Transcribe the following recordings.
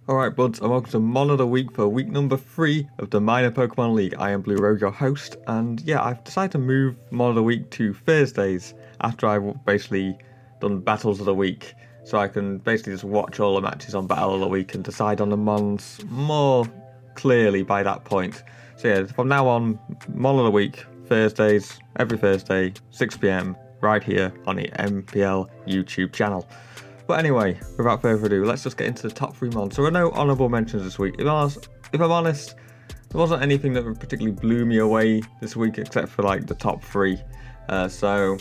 Alright buds, and welcome to Mon of the Week for week number 3 of the Minor Pokemon League. I am Blue Rogue, your host, and yeah, I've decided to move Mon of the Week to Thursdays after I've basically done Battles of the Week, so I can basically just watch all the matches on Battle of the Week and decide on the Mons more clearly by that point. So yeah, from now on, Mon of the Week, Thursdays, every Thursday, 6 PM, right here on the MPL YouTube channel. But anyway, without further ado, let's just get into the top 3 Mons. So there are no honourable mentions this week. If I'm honest, there wasn't anything that particularly blew me away this week except for like the top 3. So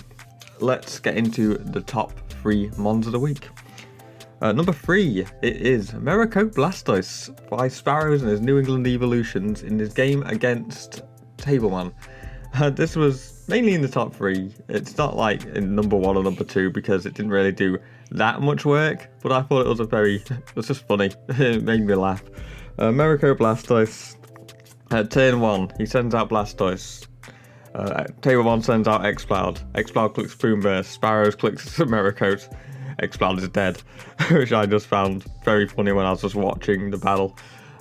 let's get into the top 3 Mons of the week. Number 3, it is Miracle Blastoise by Sparrows and his New England Evolutions in his game against Tablemon. This was mainly in the top 3. It's not like in number 1 or number 2 because it didn't really do that much work, but I thought it was just funny. It made me laugh. Miracle Blastoise, at turn 1, he sends out Blastoise. Tablemon sends out Exploud. Exploud clicks Boomburst. Sparrows clicks Miracle. Exploud is dead, which I just found very funny when I was just watching the battle.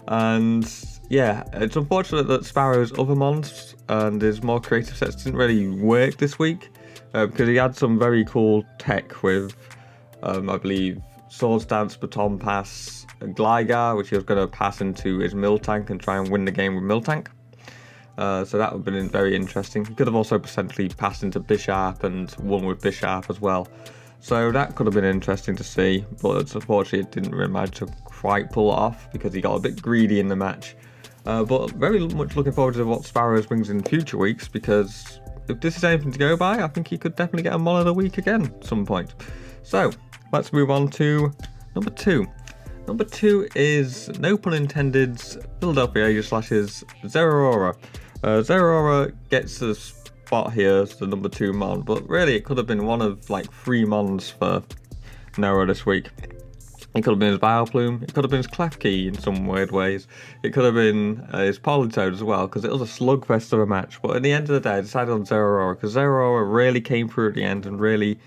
And yeah, it's unfortunate that Sparrow's other Mons and his more creative sets didn't really work this week, because he had some very cool tech with, I believe, Swords Dance, Baton Pass, Gligar, which he was going to pass into his Miltank and try and win the game with Miltank. So that would have been very interesting. He could have also potentially passed into Bisharp and won with Bisharp as well. So that could have been interesting to see, but unfortunately it didn't really manage to quite pull it off because he got a bit greedy in the match. But very much looking forward to what Sparrows brings in future weeks, because if this is anything to go by, I think he could definitely get a Mon of the Week again at some point. So let's move on to number 2. Number 2 is NoPunIntended's Philadephia Aegislash's Zeraora. Zeraora gets the spot here as the number 2 Mon, but really it could have been one of like 3 Mons for Noah this week. It could have been his Vileplume, it could have been his Klefki in some weird ways, it could have been his Politoed as well, because it was a slugfest of a match. But at the end of the day I decided on Zeraora, because Zeraora really came through at the end and really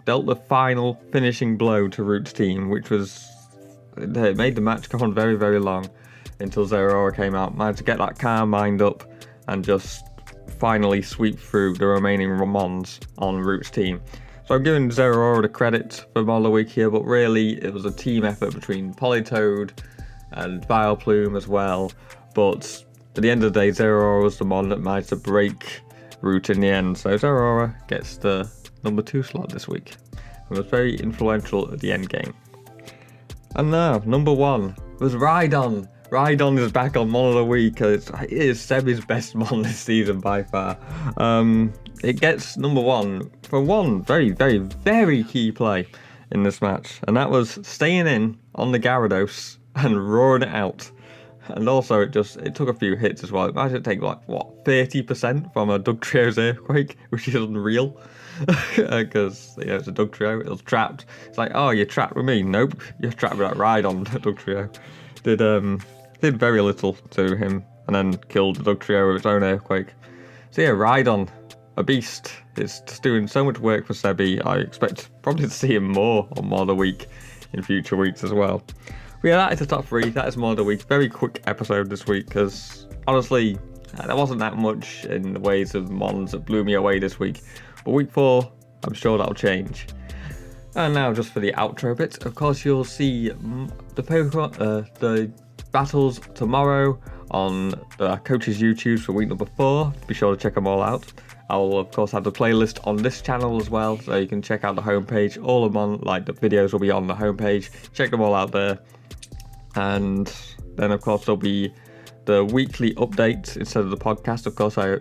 dealt the final finishing blow to Rewt's team, which was, it made the match go on very, very long until Zeraora came out, managed to get that calm mind up and just finally sweep through the remaining Mons on Rewt's team. So I'm giving Zeraora the credit for Mon of the Week here, but really it was a team effort between Politoed and Vileplume as well. But at the end of the day, Zeraora was the Mon that managed to break Rewt in the end. So Zeraora gets the number 2 slot this week and was very influential at the end game. And now, number 1 was Rhydon. Rhydon is back on Mon of the Week. It is Sebby's best Mon this season by far. It gets number 1 for one very, very, very key play in this match, and that was staying in on the Gyarados and roaring it out. And also it took a few hits as well. It managed to take like, what, 30% from a Dugtrio's Earthquake, which is unreal. Because it's a Dugtrio, it was trapped. It's like, oh, you're trapped with me. Nope, you're trapped with that Rhydon. Dugtrio did very little to him, and then killed the Dugtrio with its own Earthquake. So yeah, Rhydon, a beast. It's just doing so much work for Sebby. I expect probably to see him more on Mon of the Week in future weeks as well. But yeah, that is the top 3. That is Mon of the Week. Very quick episode this week, because honestly, there wasn't that much in the ways of Mons that blew me away this week. But week 4, I'm sure that'll change. And now just for the outro bit, of course you'll see the battles tomorrow on the coach's YouTube for week number 4. Be sure to check them all out. I will of course have the playlist on this channel as well, so you can check out the homepage. All of them, like the videos, will be on the homepage. Check them all out there. And then of course there'll be the weekly update instead of the podcast. Of course I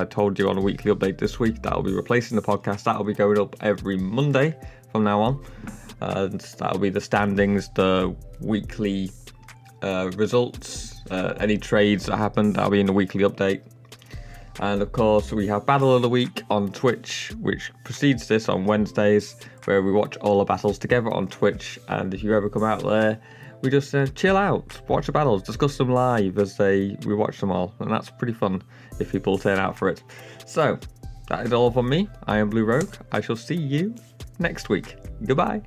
told you on a weekly update this week that will be replacing the podcast. That will be going up every Monday from now on. And that will be the standings, the weekly results, any trades that happened. That'll be in the weekly update. And of course we have Battle of the Week on Twitch, which precedes this on Wednesdays, where we watch all the battles together on Twitch. And if you ever come out there, we just chill out, watch the battles, discuss them live as we watch them all, and that's pretty fun if people turn out for it. So that is all from me. I am Blue Rogue. I shall see you next week. Goodbye.